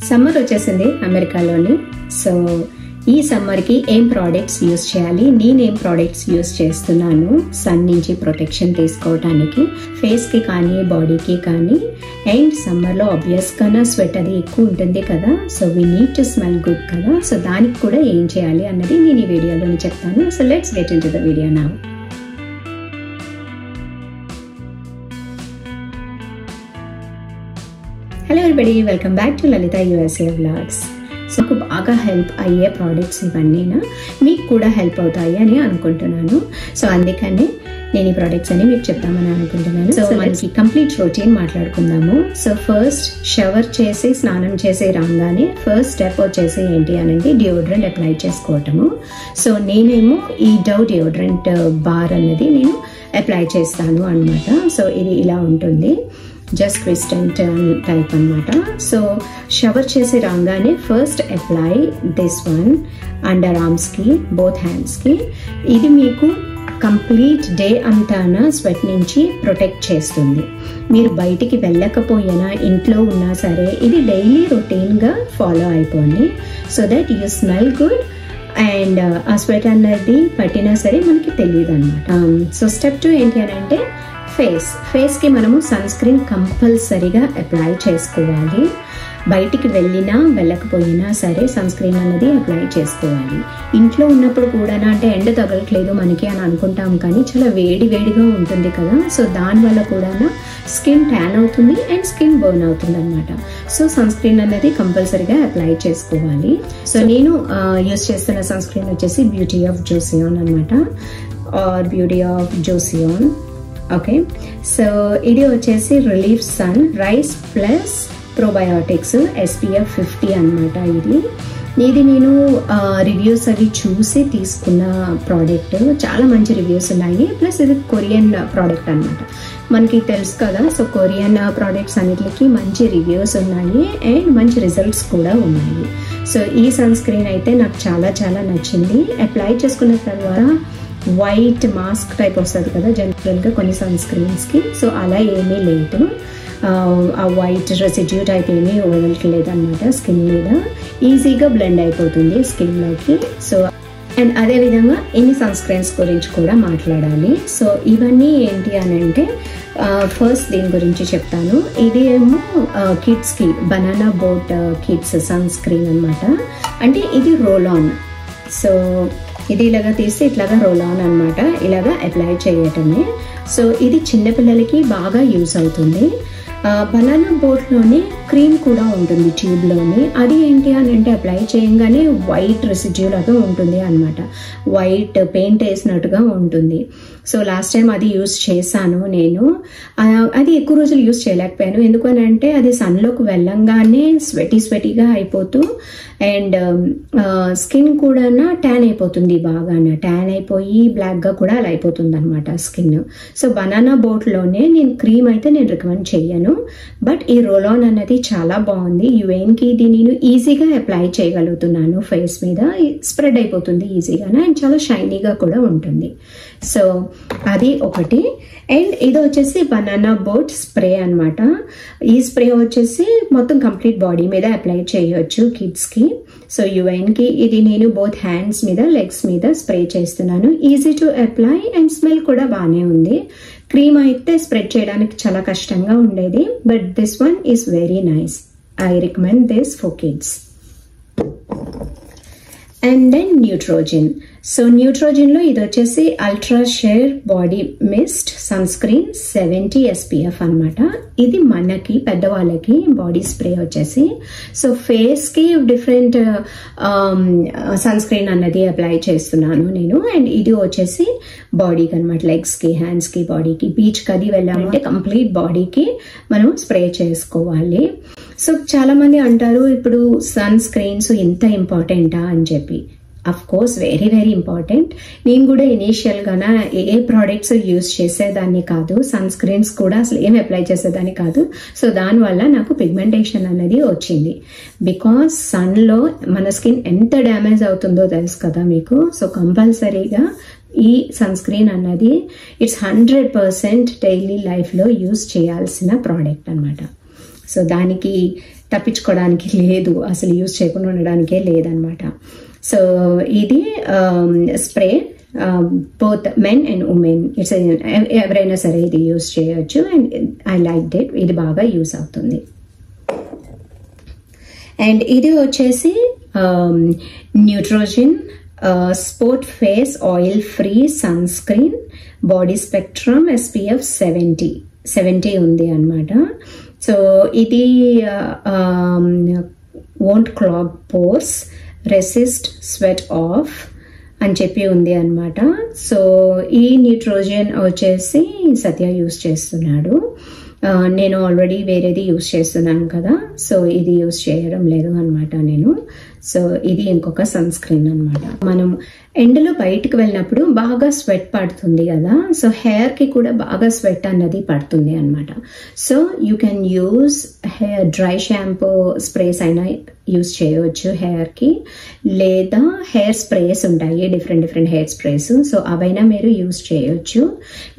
Summer వచ్చేసింది అమెరికాలోని. So ఈ సమ్మర్కి ఏం ప్రోడక్ట్స్ యూస్ చేయాలి, నేనేం ప్రోడక్ట్స్ యూస్ చేస్తున్నాను సన్ నుంచి ప్రొటెక్షన్ తీసుకోవడానికి, ఫేస్కి కానీ బాడీకి కానీ. అండ్ సమ్మర్లో ఆబ్వియస్గా స్వెట్ అది ఎక్కువ ఉంటుంది కదా, so we need to smell good కదా. సో దానికి కూడా ఏం చేయాలి అన్నది నేను ఈ వీడియోలోని చెప్తాను. So let's get in to the video now. Hello everybody, welcome back to Lalitha USA vlogs. So నాకు బాగా హెల్ప్ అయ్యే ప్రోడక్ట్స్ ఇవన్నీనా మీకు కూడా హెల్ప్ అవుతాయి అని అనుకుంటున్నాను. సో అందుకని నేను ఈ ప్రోడక్ట్స్ అని మీకు చెప్తామని అనుకుంటున్నాను. సో మనకి కంప్లీట్ రొటీన్ మాట్లాడుకుందాము. సో ఫస్ట్ షవర్ చేసి స్నానం చేసి రాగానే ఫస్ట్ స్టెప్ వచ్చేసి ఏంటి అనంటే డియోడ్రెంట్ అప్లై చేసుకోవటము. సో నేనేమో ఈ డవ్ డియోడ్రెంట్ బార్ అన్నది నేను అప్లై చేస్తాను అనమాట. సో ఇది ఇలా ఉంటుంది, జస్ట్ క్రిస్టెంట్ టైప్ అనమాట. సో షవర్ చేసి రాగానే first apply this one under ఆర్మ్స్కి, బోత్ హ్యాండ్స్కి. ఇది మీకు కంప్లీట్ డే అంతానా స్వెట్ నుంచి ప్రొటెక్ట్ చేస్తుంది. మీరు బయటికి వెళ్ళకపోయినా ఇంట్లో ఉన్నా సరే ఇది డైలీ రొటీన్గా ఫాలో అయిపోండి. So that you smell good and ఆ స్వెట్ అన్నది పట్టినా సరే మనకి తెలియదు అనమాట. సో స్టెప్ 2 ఏంటి అని అంటే ఫేస్కి మనము సన్ స్క్రీన్ కంపల్సరీగా అప్లై చేసుకోవాలి. బయటికి వెళ్ళినా వెళ్ళకపోయినా సరే సన్ స్క్రీన్ అనేది అప్లై చేసుకోవాలి. ఇంట్లో ఉన్నప్పుడు కూడా అంటే ఎండ తగలట్లేదు మనకి అని అనుకుంటాం, కానీ చాలా వేడిగా ఉంటుంది కదా. సో దానివల్ల కూడా స్కిన్ ట్యాన్ అవుతుంది అండ్ స్కిన్ బర్న్ అవుతుంది అనమాట. సో సన్ స్క్రీన్ అనేది కంపల్సరీగా అప్లై చేసుకోవాలి. సో నేను యూస్ చేస్తున్న సన్ స్క్రీన్ వచ్చేసి బ్యూటీ ఆఫ్ జోసియాన్ అనమాట, or beauty of Joseon. Okay, so ఇది వచ్చేసి relief sun rice plus probiotics SPF 50 అనమాట. ఇది నేను రివ్యూస్ అవి చూసి తీసుకున్న ప్రోడక్ట్. చాలా మంచి రివ్యూస్ ఉన్నాయి. ప్లస్ ఇది కొరియన్ ప్రోడక్ట్ అనమాట, మనకి తెలుసు కదా. సో కొరియన్ ప్రోడక్ట్స్ అన్నిటికి మంచి రివ్యూస్ ఉన్నాయి అండ్ మంచి రిజల్ట్స్ కూడా ఉన్నాయి. సో ఈ సన్ స్క్రీన్ అయితే నాకు చాలా నచ్చింది. అప్లై చేసుకున్న తర్వాత వైట్ మాస్క్ టైప్ వస్తుంది కదా జనరల్గా కొన్ని సన్ స్క్రీన్స్కి. సో అలా ఏమీ లేదు, ఆ వైట్ రెసిడ్యూ టైప్ ఏమీ వదలట్లేదు అనమాట స్కిన్ మీద. ఈజీగా బ్లెండ్ అయిపోతుంది స్కిన్లోకి. సో అండ్ అదేవిధంగా ఇన్ని సన్ స్క్రీన్స్ గురించి కూడా మాట్లాడాలి. సో ఇవన్నీ ఏంటి అని అంటే ఫస్ట్ దీని గురించి చెప్తాను. ఇది ఏమో కిడ్స్కి banana boat kids sunscreen అనమాట. అంటే ఇది రోల్ ఆన్. సో ఇది ఇలాగా తీసి ఇట్లాగా రోల్ ఆన్ అనమాట, ఇలాగా అప్లై చేయటమే. సో ఇది చిన్నపిల్లలకి బాగా యూస్ అవుతుంది. బనానా బోట్లోని క్రీమ్ కూడా ఉంటుంది ట్యూబ్లోని. అది ఏంటి అని అంటే అప్లై చేయగానే వైట్ రెసిడ్యూ లాగా ఉంటుంది అనమాట, వైట్ పెయింట్ వేసినట్టుగా ఉంటుంది. సో లాస్ట్ టైం అది యూస్ చేశాను నేను. అది ఎక్కువ రోజులు యూస్ చేయలేకపోయాను, ఎందుకని అంటే అది సన్లోకి వెళ్ళంగానే స్వెటీగా అయిపోతూ అండ్ స్కిన్ కూడా ట్యాన్ అయిపోతుంది, బాగా ట్యాన్ అయిపోయి బ్లాక్గా కూడా అలా అయిపోతుంది అనమాట స్కిన్. సో బనానా బోట్లోనే నేను క్రీమ్ అయితే నేను రికమెండ్ చెయ్యను, బట్ ఈ రోల్ ఆన్ అన్నది చాలా బాగుంది. యుఎన్కి ఇది నేను ఈజీగా అప్లై చేయగలుగుతున్నాను ఫేస్ మీద, స్ప్రెడ్ అయిపోతుంది ఈజీగానే అండ్ చాలా షైనీగా కూడా ఉంటుంది. సో అది ఒకటి. అండ్ ఇది వచ్చేసి బనానా బోట్ స్ప్రే అనమాట. ఈ స్ప్రే వచ్చేసి మొత్తం కంప్లీట్ బాడీ మీద అప్లై చేయొచ్చు కిడ్స్కి. సో యుఎన్కి ఇది నేను బోత్ హ్యాండ్స్ మీద లెగ్స్ మీద స్ప్రే చేస్తున్నాను. Easy to apply and smell కూడా బాగానే ఉంది. క్రీమ్ అయితే స్ప్రెడ్ చేయడానికి చాలా కష్టంగా ఉండేది, but this one is very nice. I recommend this for kids. And then Neutrogena. So న్యూట్రోజన్లో ఇది వచ్చేసి ultra sheer body mist sunscreen 70 SPF అనమాట. ఇది మనకి పెద్దవాళ్ళకి బాడీ స్ప్రే వచ్చేసి. సో ఫేస్కి డిఫరెంట్ సన్ స్క్రీన్ అన్నది అప్లై చేస్తున్నాను నేను. అండ్ ఇది వచ్చేసి బాడీకి అనమాట, లెగ్స్కి, హ్యాండ్స్కి, బాడీకి. బీచ్కి అది వెళ్ళామంటే కంప్లీట్ బాడీకి మనం స్ప్రే చేసుకోవాలి. సో చాలా మంది అంటారు ఇప్పుడు సన్ స్క్రీన్స్ ఇంత ఇంపార్టెంటా అని చెప్పి. Of course very important. నేను కూడా ఇనీషియల్గాన ఏ ప్రోడక్ట్స్ యూజ్ చేసేదాన్ని కాదు, సన్ స్క్రీన్స్ కూడా అసలు ఏం అప్లై చేసేదాన్ని కాదు. సో దానివల్ల నాకు పిగ్మెంటేషన్ అనేది వచ్చింది. బికాస్ సన్లో మన స్కిన్ ఎంత డ్యామేజ్ అవుతుందో తెలుసు కదా మీకు. సో కంపల్సరీగా ఈ సన్ స్క్రీన్ అన్నది ఇట్స్ 100% డైలీ లైఫ్లో యూజ్ చేయాల్సిన ప్రోడక్ట్ అనమాట. సో దానికి తప్పించుకోవడానికి లేదు, అసలు యూజ్ చేయకుండా ఉండడానికే లేదనమాట. సో ఇది spray both men and women, it's ఎవరైనా సరే ఇది యూజ్ చేయొచ్చు. అండ్ ఐ లైక్ ఇట్, ఇది బాగా యూజ్ అవుతుంది. అండ్ ఇది వచ్చేసి Neutrogena sport face oil free sunscreen body spectrum SPF 70 ఉంది అనమాట. సో ఇది won't clog pores, resist sweat off అని చెప్పి ఉంది అనమాట. సో ఈ న్యూట్రోజన్ వచ్చేసి సత్య యూజ్ చేస్తున్నాడు, నేను ఆల్రెడీ వేరేది యూజ్ చేస్తున్నాను కదా, సో ఇది యూజ్ చేయడం లేదు అనమాట నేను. సో ఇది ఇంకొక సన్ స్క్రీన్ అనమాట. మనం ఎండలో బయటకు వెళ్ళినప్పుడు బాగా స్వెట్ పడుతుంది కదా, సో హెయిర్ కి కూడా బాగా స్వెట్ అన్నది పడుతుంది అనమాట. So you can use hair dry shampoo sprays అయినా యూజ్ చేయవచ్చు హెయిర్ కి, లేదా హెయిర్ స్ప్రేస్ ఉంటాయి డిఫరెంట్ హెయిర్ స్ప్రేస్, సో అవైనా మీరు యూజ్ చేయొచ్చు.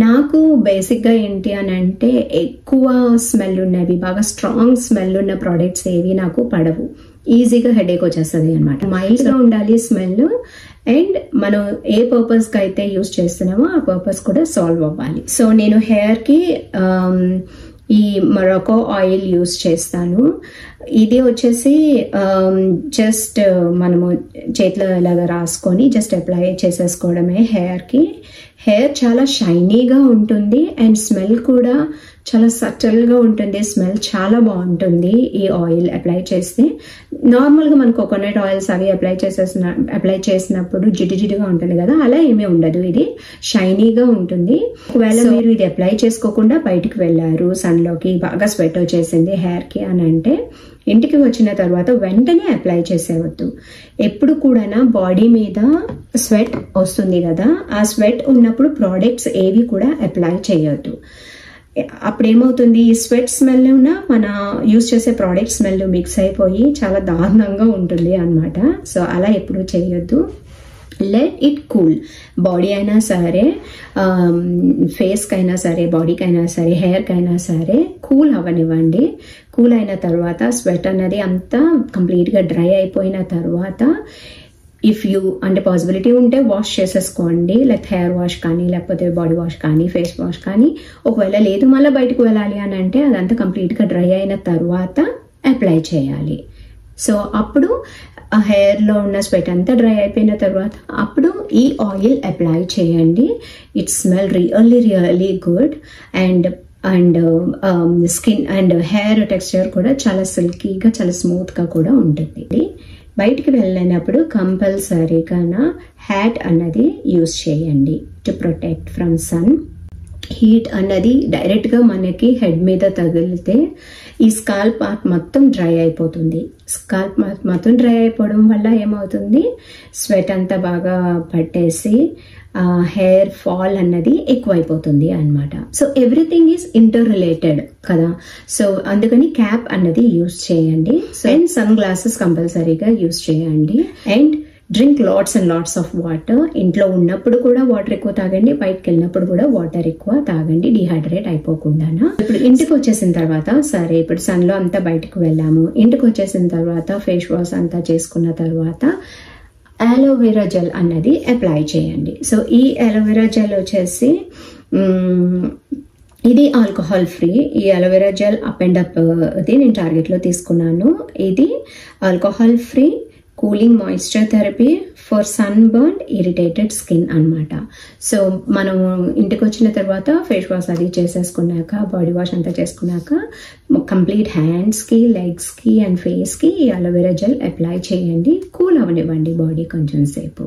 నాకు బేసిక్ గా ఏంటి అని అంటే ఎక్కువ స్మెల్ ఉన్నవి, బాగా స్ట్రాంగ్ స్మెల్ ఉన్న ప్రోడక్ట్స్ ఏవి నాకు పడవు, ఈజీగా హెడేక్ వచ్చేస్తుంది అనమాట. మైల్డ్ గా ఉండాలి స్మెల్, అండ్ మనం ఏ పర్పస్ కి అయితే యూజ్ చేస్తున్నామో ఆ పర్పస్ కూడా సాల్వ్ అవ్వాలి. సో నేను హెయిర్ కి ఈ మొరాకో ఆయిల్ యూజ్ చేస్తాను. ఇది వచ్చేసి జస్ట్ మనము చేతిలో ఇలాగా రాసుకొని జస్ట్ అప్లై చేసేసుకోవడమే హెయిర్ కి. హెయిర్ చాలా షైనీగా ఉంటుంది అండ్ స్మెల్ కూడా చాలా సటిల్ గా ఉంటుంది, స్మెల్ చాలా బాగుంటుంది ఈ ఆయిల్ అప్లై చేస్తే. నార్మల్ గా మన కోకోనట్ ఆయిల్స్ అవి అప్లై చేసినప్పుడు జిడ్డుగా ఉంటుంది కదా, అలా ఏమీ ఉండదు, ఇది షైనీగా ఉంటుంది. ఒకవేళ మీరు ఇది అప్లై చేసుకోకుండా బయటకు వెళ్ళారు, సన్ లోకి బాగా స్వెట్ వచ్చేసింది హెయిర్ కి అని అంటే ఇంటికి వచ్చిన తర్వాత వెంటనే అప్లై చేసేవద్దు. ఎప్పుడు కూడా బాడీ మీద స్వెట్ వస్తుంది కదా, ఆ స్వెట్ ఉన్నప్పుడు ప్రోడక్ట్స్ ఏవి కూడా అప్లై చేయొద్దు. అప్పుడు ఏమవుతుంది, ఈ స్వెట్ స్మెల్ మన యూజ్ చేసే ప్రోడక్ట్ స్మెల్ మిక్స్ అయిపోయి చాలా దారుణంగా ఉంటుంది అన్నమాట. సో అలా ఎప్పుడు చేయొద్దు. Let it cool. బాడీ అయినా సరే, ఫేస్కి అయినా సరే, బాడీకి అయినా సరే, హెయిర్కి అయినా సరే కూల్ అవ్వనివ్వండి. కూల్ అయిన తర్వాత స్వెట్ అనేది అంతా కంప్లీట్గా డ్రై అయిపోయిన తర్వాత ఇఫ్ యూ అంటే పాసిబిలిటీ ఉంటే వాష్ చేసేసుకోండి, లైక్ హెయిర్ వాష్ కానీ లేకపోతే బాడీ వాష్ కానీ ఫేస్ వాష్ కానీ. ఒకవేళ లేదు మళ్ళీ బయటకు వెళ్ళాలి అని అంటే అదంతా కంప్లీట్గా డ్రై అయిన తర్వాత అప్లై చేయాలి. సో అప్పుడు ఆ హెయిర్లో ఉన్న స్వెట్ అంతా డ్రై అయిపోయిన తర్వాత అప్పుడు ఈ ఆయిల్ అప్లై చేయండి. It smell really good and skin and hair texture కూడా చాలా సిల్కీగా చాలా స్మూత్గా కూడా ఉంటుంది. బయటికి వెళ్ళినప్పుడు కంపల్సరీగా హ్యాట్ అన్నది యూజ్ చేయండి to protect from sun. Heat అన్నది డైరెక్ట్గా మనకి హెడ్ మీద తగిలితే ఈ స్కాల్ప్ పార్ట్ మొత్తం డ్రై అయిపోతుంది. స్కాల్ప్ పార్ట్ మొత్తం డ్రై అయిపోవడం వల్ల ఏమవుతుంది, స్వెట్ అంతా బాగా పట్టేసి హెయిర్ ఫాల్ అన్నది ఎక్కువైపోతుంది అనమాట. So everything is inter related కదా, సో అందుకని క్యాప్ అన్నది యూజ్ చేయండి. సో అండ్ సన్ గ్లాసెస్ కంపల్సరీగా యూజ్ చేయండి. And drink lots and lots of water. ఇంట్లో ఉన్నప్పుడు కూడా వాటర్ ఎక్కువ తాగండి, బయటకు వెళ్ళినప్పుడు కూడా వాటర్ ఎక్కువ తాగండి, డిహైడ్రేట్ అయిపోకుండా. ఇప్పుడు ఇంటికి వచ్చేసిన తర్వాత సరే, ఇప్పుడు సన్ లో అంతా బయటకు వెళ్ళాము, ఇంటికి వచ్చేసిన తర్వాత ఫేస్ వాష్ అంతా చేసుకున్న తర్వాత అలోవెరా జెల్ అన్నది అప్లై చేయండి. సో ఈ అలోవెరా జెల్ వచ్చేసి ఇది ఆల్కహాల్ ఫ్రీ. ఈ aloe vera gel up and up ఇది నేను టార్గెట్లో తీసుకున్నాను. ఇది alcohol free cooling moisture therapy for sun burn irritated skin అనమాట. సో మనం ఇంటికి వచ్చిన తర్వాత ఫేస్ వాష్ అది చేసేసుకున్నాక, బాడీ వాష్ అంతా చేసుకున్నాక కంప్లీట్ హ్యాండ్స్కి, లెగ్స్కి అండ్ ఫేస్కి ఈ అలోవెరా జెల్ అప్లై చేయండి. కూల్ అవనివ్వండి బాడీ కొంచెం సేపు.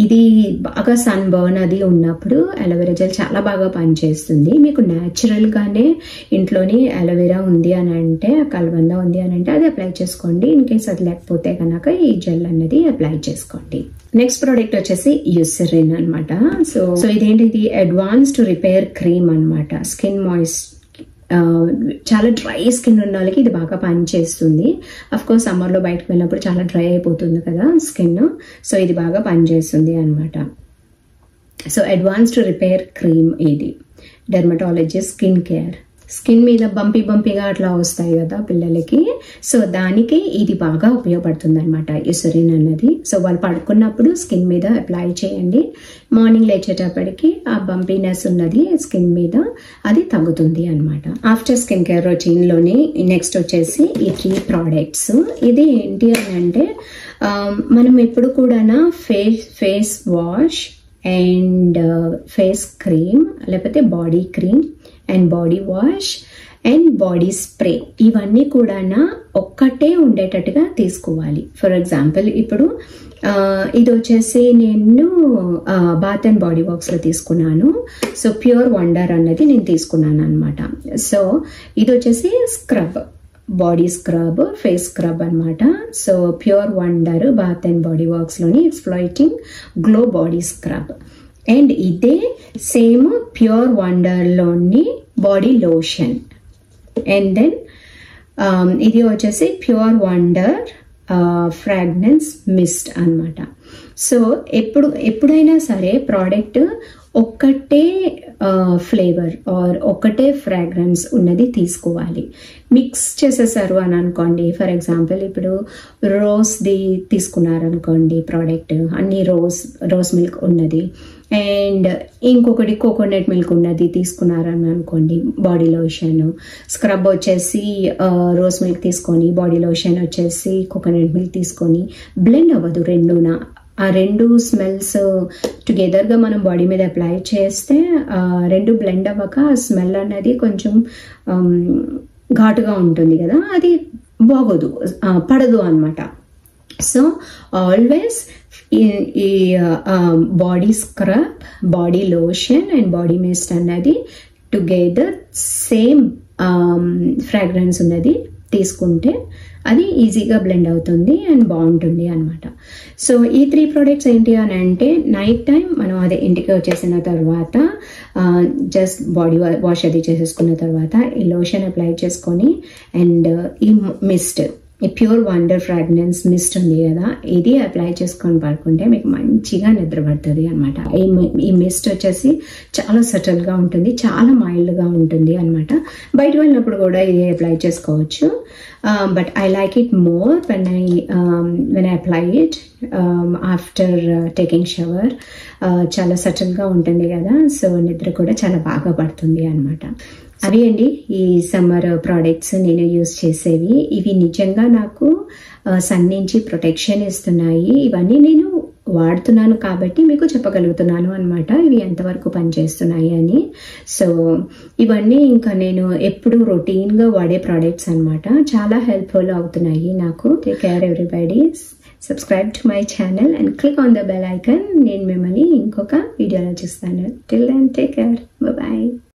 ఇది బాగా సన్ బర్న్ అది ఉన్నప్పుడు అలోవెరా జెల్ చాలా బాగా పనిచేస్తుంది. మీకు న్యాచురల్గానే ఇంట్లోని అలోవెరా ఉంది అని అంటే, కలబంద ఉంది అని అంటే అది అప్లై చేసుకోండి. ఇన్ కేస్ అది లేకపోతే కనుక ఈ జెల్ అన్నది అప్లై చేసుకోండి. నెక్స్ట్ ప్రోడక్ట్ వచ్చేసి యూసరిన్ అనమాట. సో ఇదేంటి, ఇది అడ్వాన్స్డ్ రిపేర్ క్రీమ్ అనమాట. స్కిన్ చాలా డ్రై స్కిన్ ఉన్న వాళ్ళకి ఇది బాగా పనిచేస్తుంది. అఫ్ కోర్స్ సమ్మర్లో బయటకు వెళ్ళినప్పుడు చాలా డ్రై అయిపోతుంది కదా స్కిన్, సో ఇది బాగా పనిచేస్తుంది అనమాట. సో అడ్వాన్స్డ్ రిపేర్ క్రీమ్ ఇది, డెర్మటాలజీ స్కిన్ కేర్. స్కిన్ మీద బంపీగా అట్లా వస్తాయి కదా పిల్లలకి. సో దానికి ఇది బాగా ఉపయోగపడుతుంది అనమాట యూసరిన్ అన్నది. సో వాళ్ళు పడుకున్నప్పుడు స్కిన్ మీద అప్లై చేయండి. మార్నింగ్ లేచేటప్పటికి ఆ బంపీనెస్ ఉన్నది స్కిన్ మీద అది తగ్గుతుంది అనమాట. ఆఫ్టర్ స్కిన్ కేర్ రొటీన్లోని నెక్స్ట్ వచ్చేసి ఈ 3 ప్రోడక్ట్స్. ఇది ఏంటి అని అంటే మనం ఎప్పుడు కూడా face wash and face cream లేకపోతే body cream and body wash and body spray ఇవన్నీ కూడా ఒక్కటే ఉండేటట్టుగా తీసుకోవాలి. ఫర్ ఎగ్జాంపుల్ ఇప్పుడు ఇది వచ్చేసి నేను బాత్ అండ్ బాడీ వర్క్స్లో తీసుకున్నాను. సో ప్యూర్ వండర్ అన్నది నేను తీసుకున్నాను అనమాట. సో ఇది వచ్చేసి scrub, body scrub, face scrub అనమాట. So pure wonder bath and body వర్క్స్లోని exfoliating glow body scrub. And ఇదే సేమ్ ప్యూర్ వండర్లోని బాడీ లోషన్. అండ్ దెన్ ఇది వచ్చేసి ప్యూర్ వండర్ ఫ్రాగ్రెన్స్ మిస్ట్ అనమాట. సో ఎప్పుడైనా సరే ప్రోడక్ట్ ఒక్కటే ఫ్లేవర్ ఆర్ ఒక్కటే ఫ్రాగ్రెన్స్ ఉన్నది తీసుకోవాలి. మిక్స్ చేసేసారు అని అనుకోండి, ఫర్ ఎగ్జాంపుల్ ఇప్పుడు రోజ్ది తీసుకున్నారనుకోండి ప్రోడక్ట్, అన్ని రోజ్ మిల్క్ ఉన్నది అండ్ ఇంకొకటి కోకోనట్ మిల్క్ ఉన్నది తీసుకున్నారని అనుకోండి బాడీ లోషన్. స్క్రబ్ వచ్చేసి రోజ్ మిల్క్ తీసుకొని బాడీ లోషన్ వచ్చేసి కోకోనట్ మిల్క్ తీసుకొని బ్లెండ్ అవ్వదు రెండునా. ఆ రెండు స్మెల్స్ టుగెదర్గా మనం బాడీ మీద అప్లై చేస్తే రెండు బ్లెండ్ అవ్వక స్మెల్ అనేది కొంచెం ఘాటుగా ఉంటుంది కదా, అది బాగోదు, పడదు అనమాట. సో ఆల్వేస్ ఈ body scrub, body lotion and body mist అన్నది టుగెదర్ సేమ్ ఫ్రాగ్రెన్స్ ఉన్నది తీసుకుంటే అది ఈజీగా బ్లెండ్ అవుతుంది అండ్ బాగుంటుంది అనమాట. సో ఈ 3 ప్రోడక్ట్స్ ఏంటి అని అంటే నైట్ టైం మనం అదే ఇంటికి వచ్చేసిన తర్వాత జస్ట్ బాడీ వాష్ అది చేసేసుకున్న తర్వాత ఈ లోషన్ అప్లై చేసుకొని అండ్ ఈ మిస్ట్, ఈ ప్యూర్ వండర్ ఫ్రాగ్రెన్స్ మిస్ట్ ఉంది కదా, ఇది అప్లై చేసుకొని పడుకుంటే మీకు మంచిగా నిద్ర పడుతుంది అనమాట. ఈ మిస్ట్ వచ్చేసి చాలా సటిల్గా ఉంటుంది, చాలా మైల్డ్గా ఉంటుంది అనమాట. బయట వెళ్ళినప్పుడు కూడా ఇది అప్లై చేసుకోవచ్చు. But I like it more when I apply it after taking shower. చాలా సటిల్గా ఉంటుంది కదా, సో నిద్ర కూడా చాలా బాగా పడుతుంది అనమాట. అవి అండి ఈ సమ్మర్ ప్రోడక్ట్స్ నేను యూజ్ చేసేవి. ఇవి నిజంగా నాకు సన్ నుంచి ప్రొటెక్షన్ ఇస్తున్నాయి. ఇవన్నీ నేను వాడుతున్నాను కాబట్టి మీకు చెప్పగలుగుతున్నాను అనమాట ఇవి ఎంతవరకు పనిచేస్తున్నాయి అని. సో ఇవన్నీ ఇంకా నేను ఎప్పుడు రొటీన్గా వాడే ప్రోడక్ట్స్ అనమాట. చాలా హెల్ప్ఫుల్ అవుతున్నాయి నాకు. Take care everybody. Subscribe to my channel and click on the bell icon. నేను మిమ్మల్ని ఇంకొక వీడియోలో చూస్తాను. Till then take care. Bye.